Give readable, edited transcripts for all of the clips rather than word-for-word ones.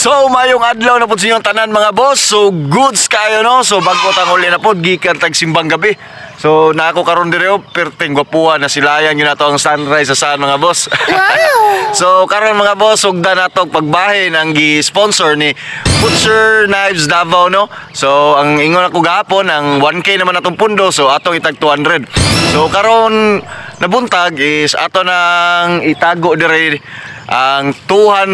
So mayong adlaw na po sa inyong tanan mga boss. So goods kayo no. So bago tang uli na po gikan tag simbang gabi. So nako karon dire perting gwapuha na silayan yun nato ang sunrise sa saan mga boss. Wow! So karon mga boss ugda nato pagbahin ang gi-sponsor ni Butcher Knives Davao no. So ang ingon ako gahapon ang 1K naman atong pundo so atong itag 200. So karon nabuntag is ato nang itago dire ang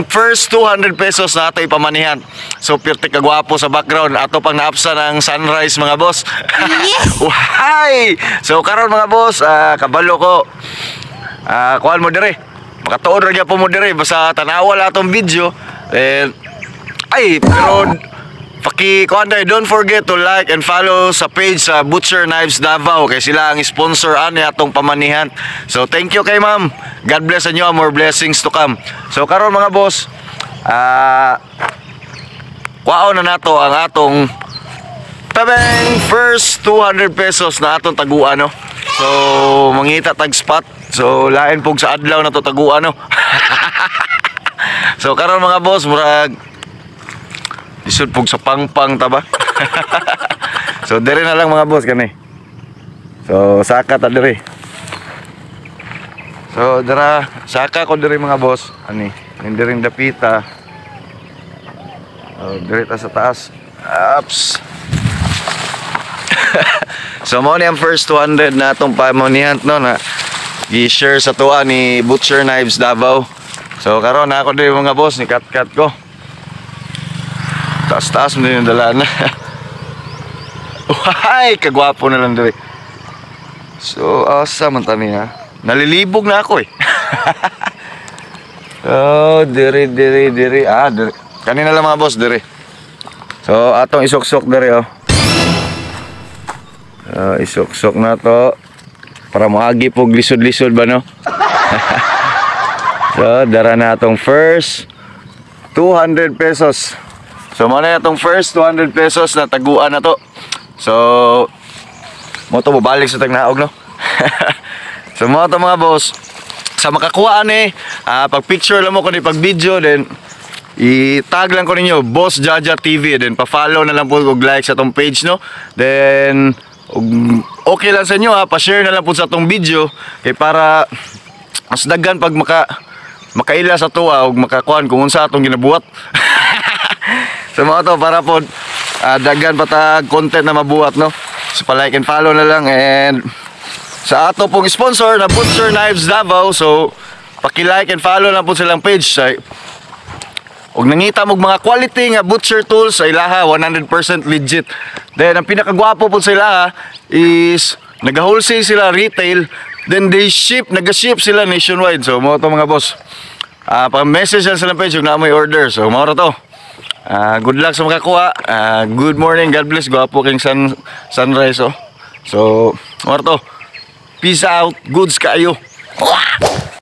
first 200 pesos na ato ipamanihan. So pirti kagwapo sa background ato pang naapsa ng sunrise mga boss. Yes! Why? So karon mga boss, kabalo ko. Kuan mo dire. Makatuod ra gyud po mo dire basta tanawa la atong video. Pero don't forget to like and follow sa page sa Butcher Knives Davao kay sila ang sponsor ani atong pamanihan. So thank you kay ma'am. God bless inyo, more blessings to come. So karon mga boss, kuhaon na nato ang atong tabeng first 200 pesos na atong taguan no. So mangita tag spot. So lain pog sa adlaw na to taguan no. So karon mga boss murag isod pog sa pangpang taba. So dire na lang mga boss kani. So saka ta dire. So dira saka ko dire mga boss. Ani, dire dapita. Oh, dire ta sa taas. Ups. So mo ni ang first 200 na atong pamanihan no na i-share sa tuwa ni Butcher Knives Davao. So karon na ako dire mga boss ni cut ko. Taas-taas mo din yung dalaan na. Uhay! Kagwapo na lang diri. So, asa man tani ha? Nalilibog na ako eh. Oh, diri. Diri. Kanina lang mga boss, diri. So, atong isok-sok diri oh. Isok-sok na to. Para moagi pog lisod-lisod ba no? So, dara na atong first 200 pesos. So muna itong first 200 pesos na taguan na to. So mo to balik sa tagnaog no. So mo to mga boss sa makakuha ani pag picture lang mo ko ni pag video then i-tag lang ko ninyo Boss Jaja TV then pa-follow na lang po og like sa tong page no. Then okay lang sa inyo pa-share na lang po sa tong video kay para mas daghan pag makaila sa tuwa og makakuan kung unsa atong ginabuhat. So mga to para po daghan patag content na mabuhat no. So pa-like and follow na lang and sa ato pong sponsor na Butcher Knives Davao so paki-like and follow na po silang page say og nangita mo mga quality nga butcher tools sa ilaha 100% legit. Then ang pinakagwapo po sa ilaha is naga-wholesale sila retail then naga-ship sila nationwide. So mo to mga boss pa-message lang silang page kung na may order. So mo ra to. Good luck sa makakuha. Good morning, God bless. Gwapo king sunrise oh. So, orto. Peace out. Goods kayo.